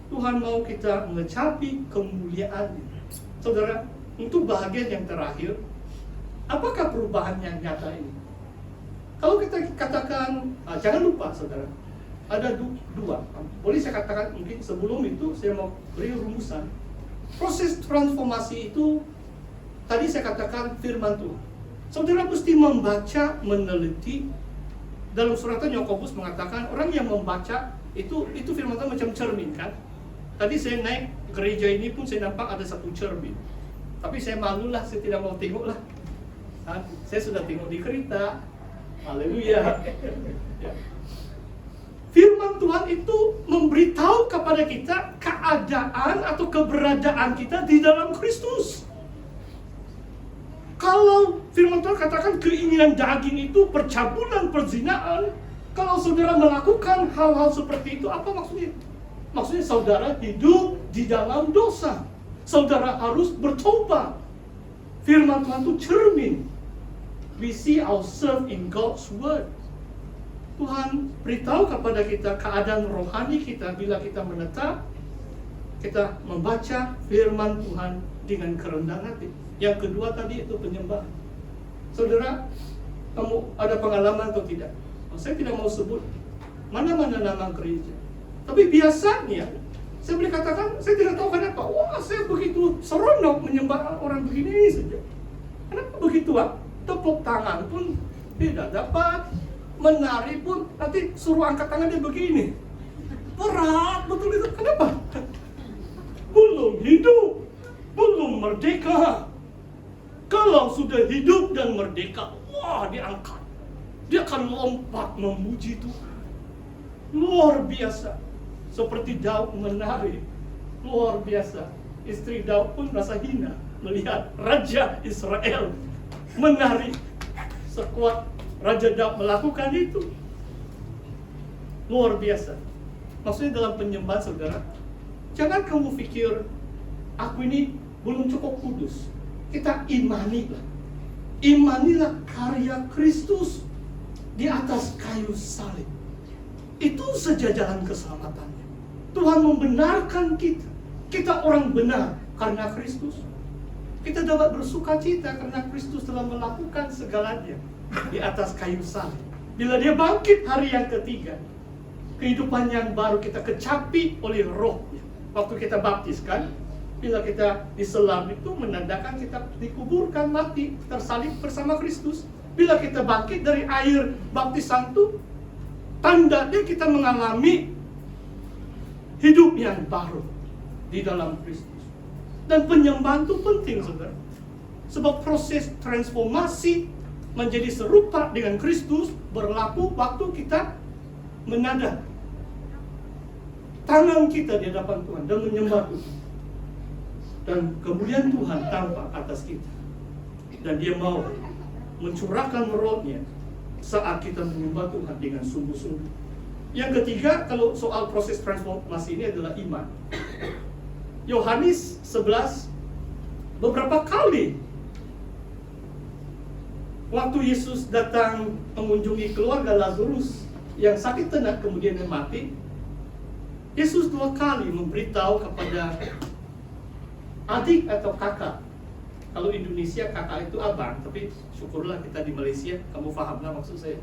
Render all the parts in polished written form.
Tuhan mau kita mencapai kemuliaan. Saudara, untuk bahagian yang terakhir, apakah perubahan yang nyata ini? Kalau kita katakan, jangan lupa saudara, ada dua. Boleh saya katakan mungkin sebelum itu saya mau beri rumusan. Proses transformasi itu, tadi saya katakan firman Tuhan. Saudara mesti membaca, meneliti. Dalam suratan Yakobus mengatakan orang yang membaca itu firman Tuhan macam cermin kan. Tadi saya naik gereja ini pun saya nampak ada satu cermin. Tapi saya malulah, saya tidak mau tengok lah. Saya sudah tengok di kereta. Haleluya. Ya. Firman Tuhan itu memberitahu kepada kita keadaan atau keberadaan kita di dalam Kristus. Kalau firman Tuhan katakan keinginan daging itu percabulan, perzinaan, kalau saudara melakukan hal-hal seperti itu, apa maksudnya? Maksudnya saudara hidup di dalam dosa. Saudara harus bertobat. Firman Tuhan itu cermin. We see ourselves in God's word. Tuhan beritahu kepada kita keadaan rohani kita bila kita menetap, kita membaca firman Tuhan dengan kerendahan hati. Yang kedua tadi itu penyembah. Saudara, kamu ada pengalaman atau tidak? Saya tidak mau sebut mana-mana nama gereja. Tapi biasanya, saya boleh katakan, saya tidak tahu kenapa. Wah, saya begitu seronok menyembah orang begini saja. Kenapa begitu? Tepuk tangan pun tidak dapat, menari pun nanti suruh angkat tangan dia begini. Berat betul itu. Kenapa? Belum hidup, belum merdeka. Kalau sudah hidup dan merdeka, wah diangkat. Dia akan lompat memuji Tuhan. Luar biasa. Seperti Daud menari. Luar biasa. Istri Daud pun rasa hina melihat Raja Israel menari. Sekuat Raja Daud melakukan itu. Luar biasa. Maksudnya dalam penyembahan saudara, jangan kamu pikir aku ini belum cukup kudus. Kita imanilah. Imanilah karya Kristus di atas kayu salib. Itu saja jalan keselamatannya. Tuhan membenarkan kita. Kita orang benar karena Kristus. Kita dapat bersukacita karena Kristus telah melakukan segalanya di atas kayu salib. Bila dia bangkit hari yang ketiga, kehidupan yang baru kita kecapi oleh rohnya. Waktu kita baptis kan, bila kita diselam itu menandakan kita dikuburkan mati, tersalib bersama Kristus. Bila kita bangkit dari air baptisan itu, tandanya kita mengalami hidup yang baru di dalam Kristus. Dan penyembahan itu penting, saudara. Sebab proses transformasi menjadi serupa dengan Kristus berlaku waktu kita menadah tangan kita di hadapan Tuhan dan menyembah Tuhan. Dan kemuliaan Tuhan tampak atas kita. Dan dia mau mencurahkan rohnya saat kita menyembah Tuhan dengan sungguh-sungguh. Yang ketiga, kalau soal proses transformasi ini adalah iman. Yohanes 11, beberapa kali waktu Yesus datang mengunjungi keluarga Lazarus yang sakit tenat kemudian dia mati, Yesus 2 kali memberitahu kepada adik atau kakak. Kalau Indonesia kakak itu abang, tapi syukurlah kita di Malaysia, kamu pahamlah maksud saya.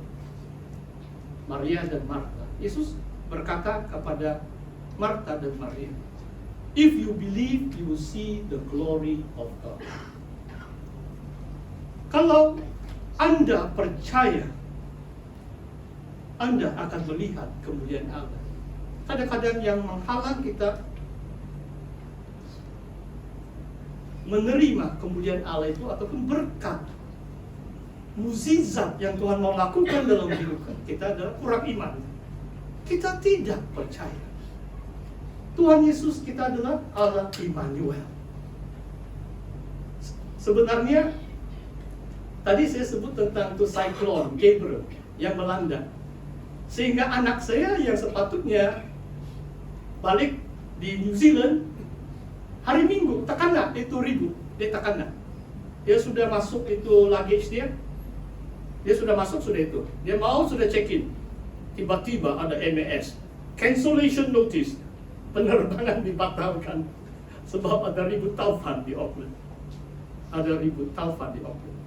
Maria dan Martha. Yesus berkata kepada Martha dan Maria, if you believe, you will see the glory of God. Kalau Anda percaya, Anda akan melihat kemuliaan Allah. Kadang-kadang yang menghalang kita menerima kemuliaan Allah itu ataupun berkat mukjizat yang Tuhan mau lakukan dalam hidup kita adalah kurang iman. Kita tidak percaya. Tuhan Yesus kita adalah Allah Immanuel. Sebenarnya tadi saya sebut tentang itu cyclone Gabriel yang melanda, sehingga anak saya yang sepatutnya balik di New Zealand hari Minggu terkena itu ribut, dia terkena. Dia sudah masuk itu luggage dia sudah masuk sudah itu, dia mau sudah check in, tiba-tiba ada MAS cancellation notice. penerbangan dibatalkan sebab ada ribut taufan di Auckland. Ada ribut taufan di Auckland.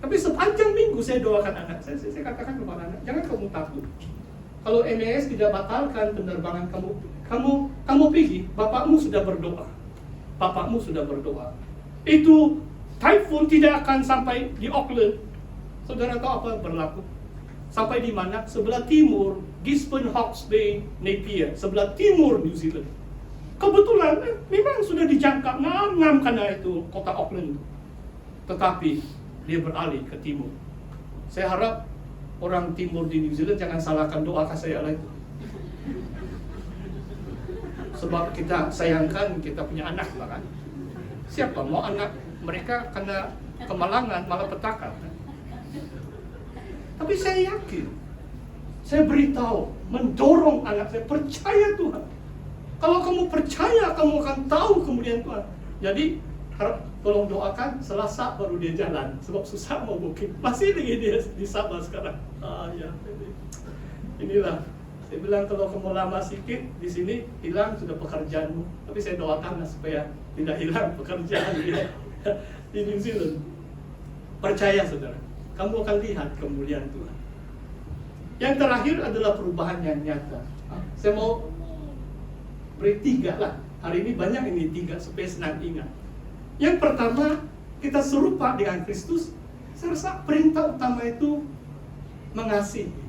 Tapi sepanjang minggu saya doakan anak saya katakan kepada anak, jangan kamu takut. Kalau MAS tidak batalkan penerbangan kamu pergi, bapakmu sudah berdoa. Bapakmu sudah berdoa. Itu typhoon tidak akan sampai di Auckland. Saudara tahu apa berlaku? Sampai di mana? Sebelah timur, Gisborne, Hawke's Bay, Napier, sebelah timur New Zealand. Kebetulan memang sudah dijangka ngam karena itu kota Auckland. Tetapi dia beralih ke timur. Saya harap orang timur di New Zealand jangan salahkan doa saya lah itu. Sebab kita sayangkan kita punya anak lah kan. Siapa mau anak mereka kena kemalangan malah petaka. Tapi saya yakin, saya beritahu, mendorong anak saya percaya Tuhan. Kalau kamu percaya, kamu akan tahu kemuliaan Tuhan. Jadi harap tolong doakan Selasa baru dia jalan, sebab susah mau booking. Masih lagi dia di Sabah sekarang. Ya, inilah. Saya bilang kalau kamu lama sedikit di sini hilang sudah pekerjaanmu. Tapi saya doakan supaya tidak hilang pekerjaan dia di New Zealand. Percaya saudara, kamu akan lihat kemuliaan Tuhan. Yang terakhir adalah perubahan yang nyata. Saya mau beri 3 lah. Hari ini banyak ini 3 supaya senang ingat. Yang pertama, kita serupa dengan Kristus. Saya rasa perintah utama itu mengasihi.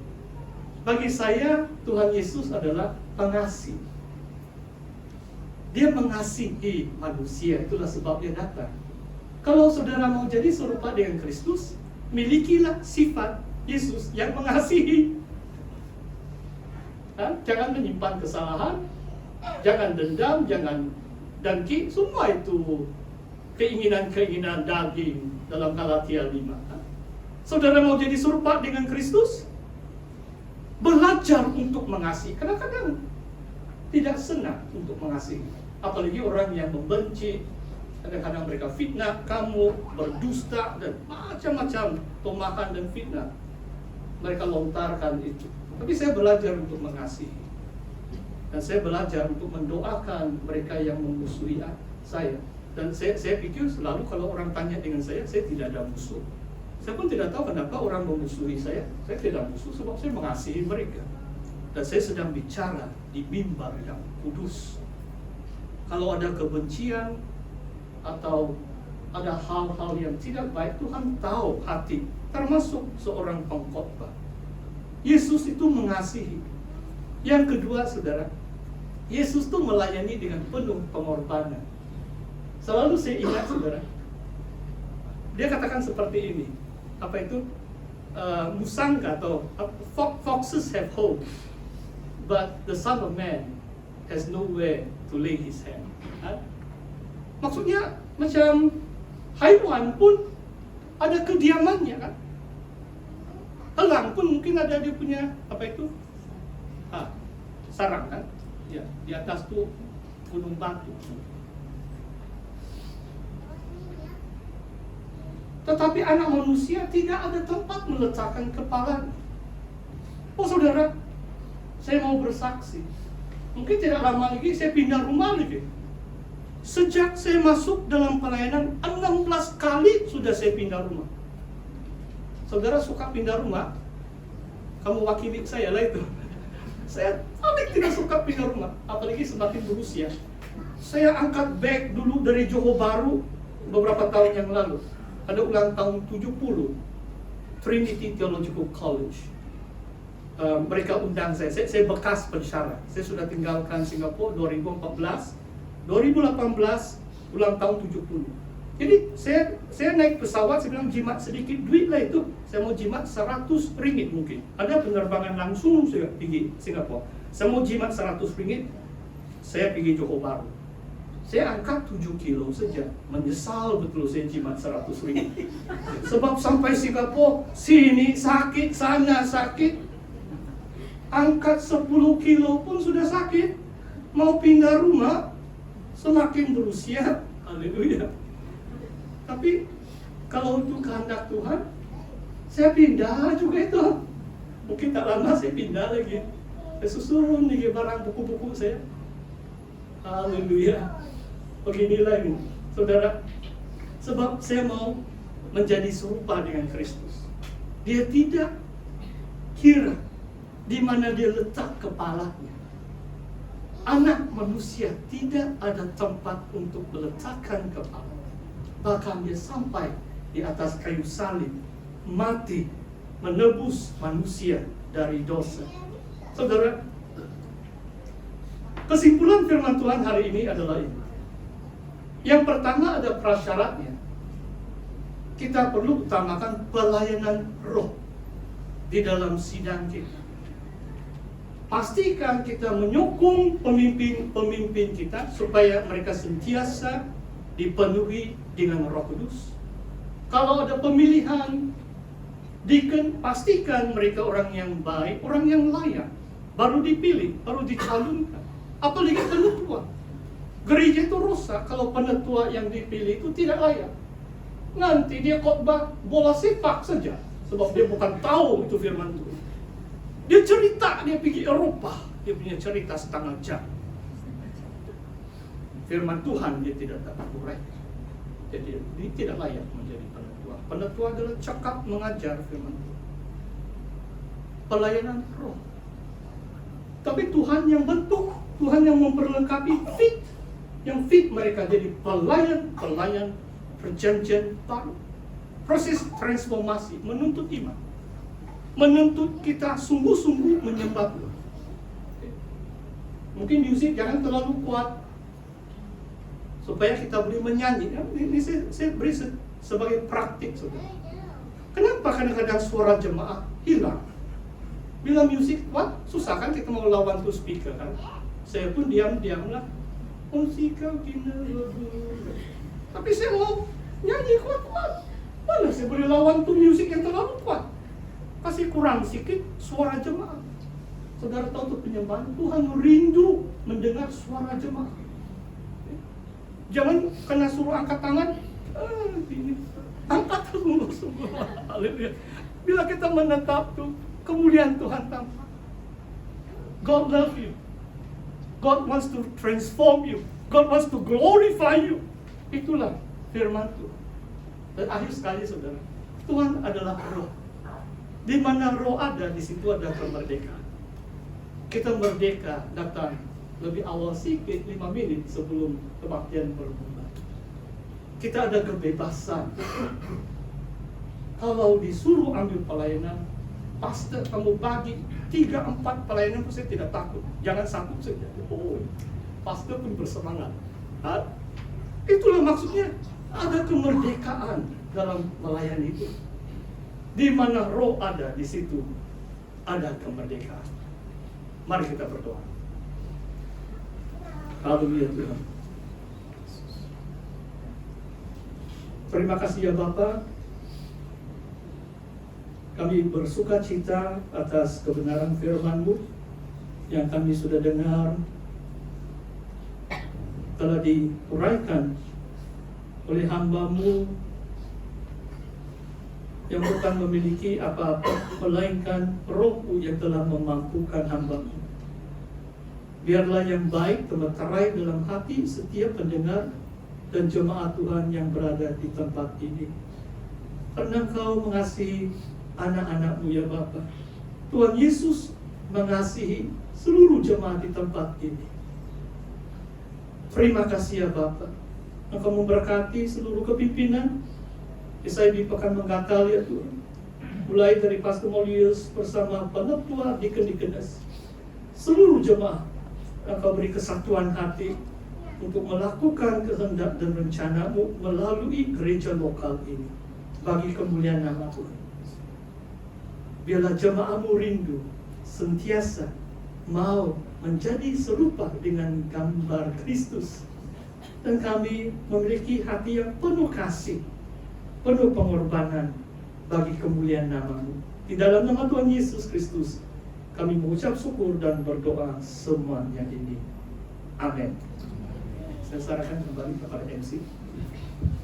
Bagi saya, Tuhan Yesus adalah pengasih. Dia mengasihi manusia, itulah sebab dia datang. Kalau saudara mau jadi serupa dengan Kristus, milikilah sifat Yesus yang mengasihi. Jangan menyimpan kesalahan, jangan dendam, jangan dengki, semua itu keinginan-keinginan daging dalam Galatia 5. Saudara mau jadi serupa dengan Kristus? Belajar untuk mengasihi. Kadang-kadang tidak senang untuk mengasihi. Apalagi orang yang membenci. Kadang-kadang mereka fitnah kamu, berdusta, dan macam-macam tomahan dan fitnah. Mereka lontarkan itu. Tapi saya belajar untuk mengasihi. Dan saya belajar untuk mendoakan mereka yang memusuhi saya. Dan saya pikir selalu kalau orang tanya dengan saya tidak ada musuh. Saya pun tidak tahu kenapa orang memusuhi saya. Saya tidak musuh sebab saya mengasihi mereka. Dan saya sedang bicara di mimbar yang kudus. Kalau ada kebencian atau ada hal-hal yang tidak baik, Tuhan tahu hati, termasuk seorang pengkhotbah. Yesus itu mengasihi. Yang kedua, saudara, Yesus itu melayani dengan penuh pengorbanan. Selalu saya ingat, saudara, dia katakan seperti ini. Apa itu? Musangka atau foxes have holes, but the Son of Man has nowhere to lay his hand. Maksudnya macam haiwan pun ada kediamannya kan. Elang pun mungkin ada dia punya apa itu? Sarang kan? Ya, di atas tuh gunung batu. Tetapi anak manusia tidak ada tempat meletakkan kepala. Oh saudara, saya mau bersaksi. Mungkin tidak lama lagi saya pindah rumah lagi. Sejak saya masuk dalam pelayanan 16 kali sudah saya pindah rumah. Saudara suka pindah rumah? Kamu wakili saya lah itu. Saya paling tidak suka pindah rumah, apalagi semakin berusia. Saya angkat bag dulu dari Johor Bahru beberapa tahun yang lalu. Ada ulang tahun 70 Trinity Theological College. Mereka undang saya bekas pensyarah. Saya sudah tinggalkan Singapura 2014, 2018 ulang tahun 70. Jadi saya naik pesawat, saya bilang jimat sedikit duit lah itu. Saya mau jimat 100 ringgit mungkin. Ada penerbangan langsung saya pergi Singapura. Saya mau jimat 100 ringgit, saya pergi Johor Bahru. Saya angkat 7 kilo saja. Menyesal betul saya jimat 100 ringgit. Sebab sampai Singapura, sini sakit, sana sakit. Angkat 10 kilo pun sudah sakit. Mau pindah rumah, semakin berusia. Haleluya. Tapi kalau itu kehendak Tuhan, saya pindah juga itu. Mungkin tak lama saya pindah lagi. Saya susun nih barang buku-buku saya. Haleluya. Beginilah ini, saudara. Sebab saya mau menjadi serupa dengan Kristus. Dia tidak kira di mana dia letak kepalanya. Anak manusia tidak ada tempat untuk meletakkan kepala. Bahkan dia sampai di atas kayu salib, mati, menebus manusia dari dosa. Saudara, kesimpulan firman Tuhan hari ini adalah ini. Yang pertama ada prasyaratnya. Kita perlu utamakan pelayanan roh di dalam sidang kita. Pastikan kita menyokong pemimpin-pemimpin kita supaya mereka sentiasa dipenuhi dengan Roh Kudus. Kalau ada pemilihan deacon, pastikan mereka orang yang baik, orang yang layak, baru dipilih, baru dicalonkan. Apalagi penetua. Gereja itu rusak kalau penetua yang dipilih itu tidak layak. Nanti dia khotbah bola sepak saja, sebab dia bukan tahu itu firman Tuhan. Dia cerita, dia pergi Eropa, dia punya cerita setengah jam. Firman Tuhan dia tidak dapat uraikan. Jadi dia tidak layak menjadi penetua. Penetua adalah cakap mengajar firman Tuhan. Pelayanan roh. Tapi Tuhan yang bentuk, Tuhan yang memperlengkapi fit. Yang fit mereka jadi pelayan perjanjian baru. Proses transformasi menuntut iman. Menuntut kita sungguh-sungguh menyembah Tuhan. Mungkin musik jangan terlalu kuat supaya kita boleh menyanyi. Ini saya beri sebagai praktik, saudara. Kenapa kadang-kadang suara jemaah hilang? Bila musik kuat, susah kan kita mau lawan tuh speaker kan? Saya pun diam-diam lah. Kau kina lagu. Tapi saya mau nyanyi kuat-kuat. Mana saya boleh lawan tuh musik yang terlalu kuat? Pasti kurang sedikit suara jemaah. Saudara tahu tuh penyembahan Tuhan rindu mendengar suara jemaah. Jangan kena suruh angkat tangan. Angkat dulu semua. Haleluya. Bila kita menetap tuh, kemuliaan Tuhan tampak. God love you. God wants to transform you. God wants to glorify you. Itulah firman Tuhan. Dan akhir sekali saudara, Tuhan adalah roh. Di mana roh ada, di situ ada kemerdekaan. Kita merdeka datang lebih awal sedikit, 5 menit sebelum kebaktian bermula. Kita ada kebebasan. Kalau disuruh ambil pelayanan, pastor kamu bagi 3-4 pelayanan pun saya tidak takut. Jangan sanggup saja. Oh, pastor pun bersemangat. Itulah maksudnya, ada kemerdekaan dalam melayani itu. Di mana roh ada, di situ ada kemerdekaan. Mari kita berdoa. Haleluya Tuhan. Terima kasih ya Bapa. Kami bersuka cita atas kebenaran firman-Mu yang kami sudah dengar, telah diuraikan oleh hamba-Mu yang bukan memiliki apa-apa melainkan Roh-Mu yang telah memampukan hamba-Mu. Biarlah yang baik terletak dalam hati setiap pendengar dan jemaat Tuhan yang berada di tempat ini. Karena Engkau mengasihi anak-anak-Mu ya Bapa. Tuhan Yesus mengasihi seluruh jemaat di tempat ini. Terima kasih ya Bapa. Engkau memberkati seluruh kepimpinan SIB Pekan Menggatal ya Tuhan. Mulai dari Pastor Molius bersama penetua deacon-deaconess, seluruh jemaah Engkau beri kesatuan hati untuk melakukan kehendak dan rencana-Mu melalui gereja lokal ini bagi kemuliaan nama Tuhan. Biarlah jemaah-Mu rindu sentiasa mau menjadi serupa dengan gambar Kristus, dan kami memiliki hati yang penuh kasih, penuh pengorbanan bagi kemuliaan nama-Mu. Di dalam nama Tuhan Yesus Kristus kami mengucap syukur dan berdoa semuanya ini. Amin. Saya serahkan kembali kepada MC.